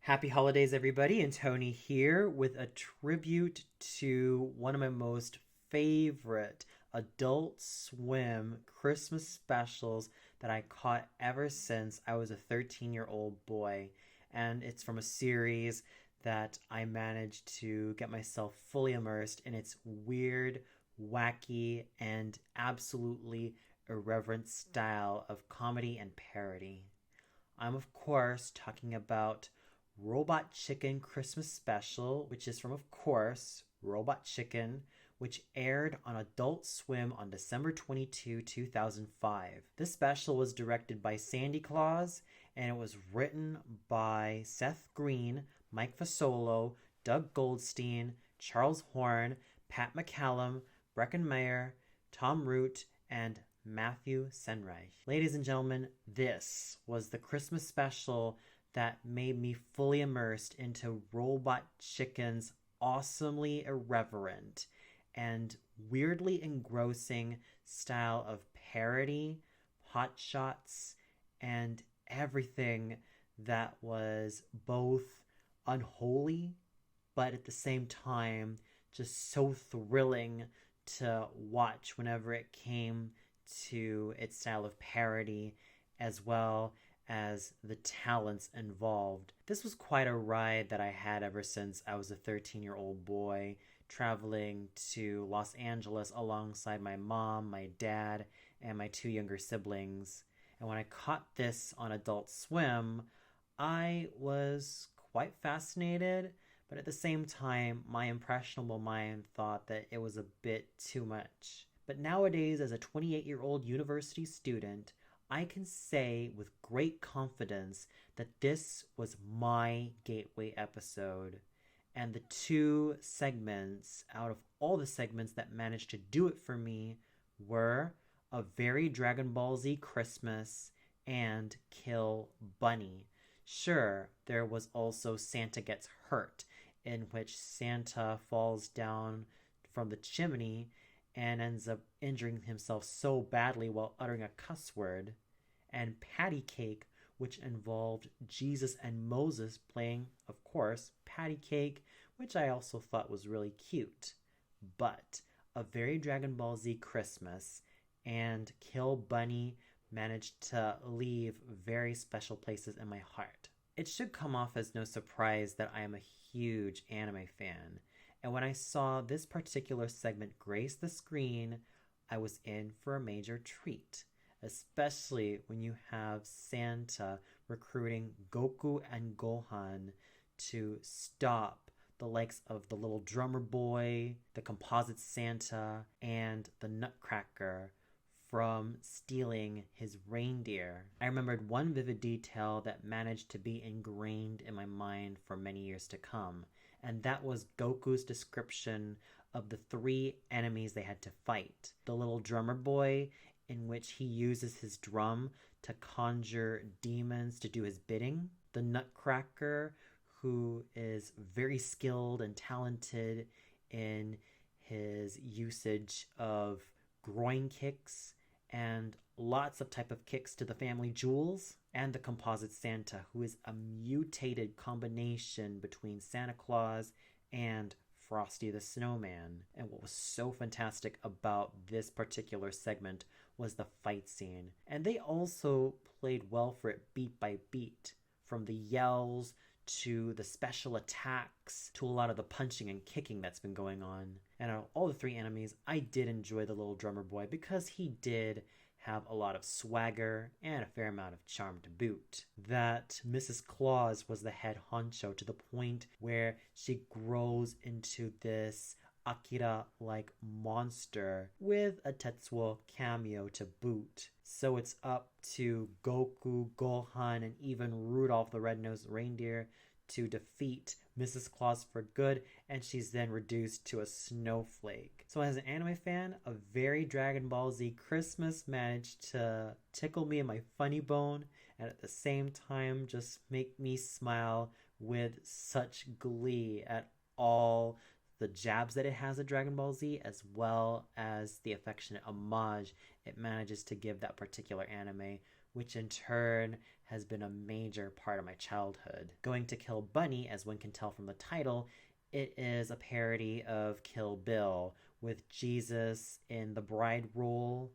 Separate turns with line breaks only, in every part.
Happy holidays, everybody, and Tony here with a tribute to one of my most favorite Adult Swim Christmas specials that I caught ever since I was a 13-year-old boy. And it's from a series that I managed to get myself fully immersed in its weird, wacky, and absolutely irreverent style of comedy and parody. I'm, of course, talking about Robot Chicken Christmas Special, which is from, of course, Robot Chicken, which aired on Adult Swim on December 22, 2005. This special was directed by Sandy Claus, and it was written by Seth Green, Mike Fasolo, Doug Goldstein, Charles Horn, Pat McCallum, Brecken Meyer, Tom Root, and Matthew Senreich. Ladies and gentlemen, this was the Christmas special that made me fully immersed into Robot Chicken's awesomely irreverent and weirdly engrossing style of parody, hot shots, and everything that was both unholy but at the same time just so thrilling to watch whenever it came to its style of parody as well as the talents involved. This was quite a ride that I had ever since I was a 13-year-old boy, traveling to Los Angeles alongside my mom, my dad, and my two younger siblings. And when I caught this on Adult Swim, I was quite fascinated, but at the same time, my impressionable mind thought that it was a bit too much. But nowadays, as a 28-year-old university student, I can say with great confidence that this was my gateway episode. And the two segments out of all the segments that managed to do it for me were A Very Dragon Ball Z Christmas and Kill Bunny. Sure, there was also Santa Gets Hurt, in which Santa falls down from the chimney and ends up injuring himself so badly while uttering a cuss word, and Patty Cake, which involved Jesus and Moses playing, of course, patty cake, which I also thought was really cute. But A Very Dragon Ball Z Christmas and Kill Bunny managed to leave very special places in my heart. It should come off as no surprise that I am a huge anime fan, and when I saw this particular segment grace the screen, I was in for a major treat, especially when you have Santa recruiting Goku and Gohan to stop the likes of the little drummer boy, the composite Santa, and the Nutcracker from stealing his reindeer. I remembered one vivid detail that managed to be ingrained in my mind for many years to come, and that was Goku's description of the three enemies they had to fight. The little drummer boy, in which he uses his drum to conjure demons to do his bidding. The Nutcracker, who is very skilled and talented in his usage of groin kicks and lots of type of kicks to the family jewels. And the composite Santa, who is a mutated combination between Santa Claus and Frosty the Snowman. And what was so fantastic about this particular segment was the fight scene. And they also played well for it beat by beat, from the yells to the special attacks to a lot of the punching and kicking that's been going on. And out of all the three enemies, I did enjoy the little drummer boy because he did have a lot of swagger and a fair amount of charm to boot. That Mrs. Claus was the head honcho to the point where she grows into this Akira-like monster with a Tetsuo cameo to boot. So it's up to Goku, Gohan, and even Rudolph the Red-Nosed Reindeer to defeat Mrs. Claus for good, and she's then reduced to a snowflake. So as an anime fan, A Very Dragon Ball Z Christmas managed to tickle me in my funny bone, and at the same time just make me smile with such glee at all the jabs that it has at Dragon Ball Z, as well as the affectionate homage it manages to give that particular anime, which in turn has been a major part of my childhood. Going to Kill Bunny, as one can tell from the title, it is a parody of Kill Bill, with Jesus in the bride role,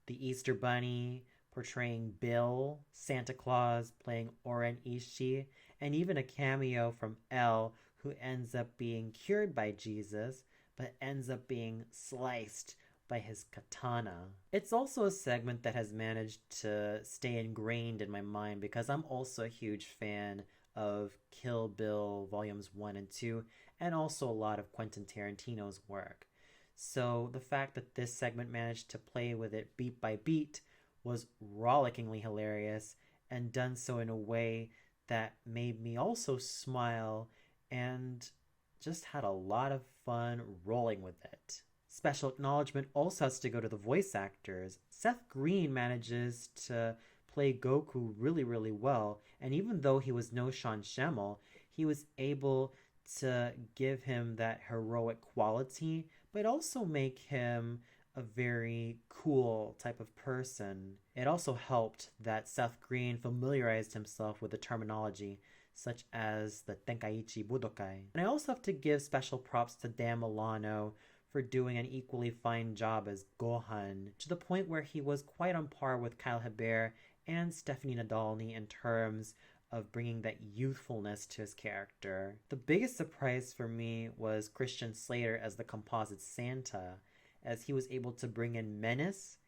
the Easter Bunny portraying Bill, Santa Claus playing Oren Ishii, and even a cameo from Elle, who ends up being cured by Jesus, but ends up being sliced by his katana. It's also a segment that has managed to stay ingrained in my mind because I'm also a huge fan of Kill Bill Volumes 1 and 2, and also a lot of Quentin Tarantino's work. So the fact that this segment managed to play with it beat by beat was rollickingly hilarious, and done so in a way that made me also smile and just had a lot of fun rolling with it. Special acknowledgement also has to go to the voice actors. Seth Green manages to play Goku really well, and even though he was no Sean Schemmel, he was able to give him that heroic quality, but also make him a very cool type of person. It also helped that Seth Green familiarized himself with the terminology such as the Tenkaichi Budokai. And I also have to give special props to Dan Milano for doing an equally fine job as Gohan, to the point where he was quite on par with Kyle Hebert and Stephanie Nadolny in terms of bringing that youthfulness to his character. The biggest surprise for me was Christian Slater as the composite Santa, as he was able to bring in menace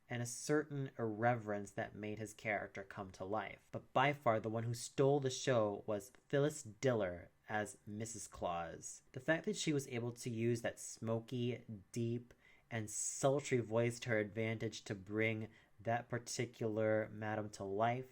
and a certain irreverence that made his character come to life. But by far, the one who stole the show was Phyllis Diller as Mrs. Claus. The fact that she was able to use that smoky, deep, and sultry voice to her advantage to bring that particular madam to life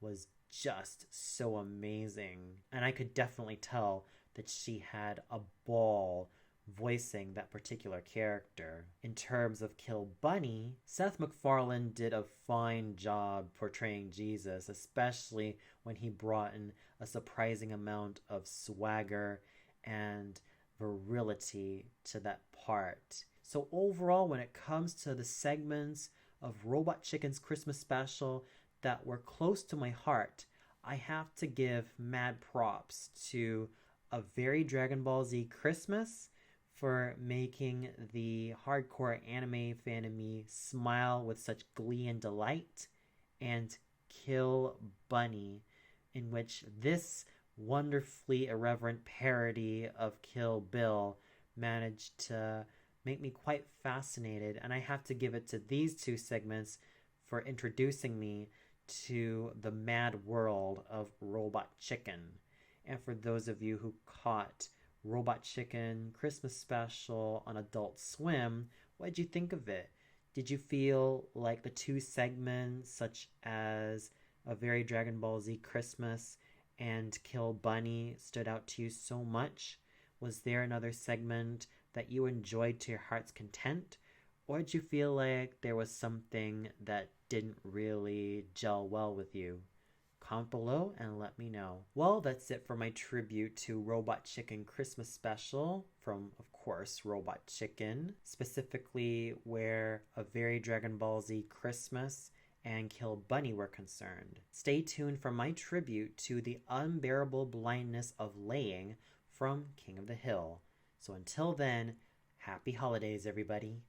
was just so amazing. And I could definitely tell that she had a ball voicing that particular character. In terms of Kill Bunny, Seth MacFarlane did a fine job portraying Jesus, especially when he brought in a surprising amount of swagger and virility to that part. So overall, when it comes to the segments of Robot Chicken's Christmas special that were close to my heart, I have to give mad props to A Very Dragon Ball Z Christmas for making the hardcore anime fan in me smile with such glee and delight, and Kill Bunny, in which this wonderfully irreverent parody of Kill Bill managed to make me quite fascinated. And I have to give it to these two segments for introducing me to the mad world of Robot Chicken. And for those of you who caught Robot Chicken Christmas special on Adult Swim, what did you think of it? Did you feel like the two segments, such as A Very Dragon Ball Z Christmas and Kill Bunny, stood out to you so much? Was there another segment that you enjoyed to your heart's content? Or did you feel like there was something that didn't really gel well with you? Comment below and let me know. Well, that's it for my tribute to Robot Chicken Christmas special from, of course, Robot Chicken, specifically where A Very Dragon Ball Z Christmas and Kill Bunny were concerned. Stay tuned for my tribute to The Unbearable Blindness of Laying from King of the Hill. So until then, happy holidays, everybody.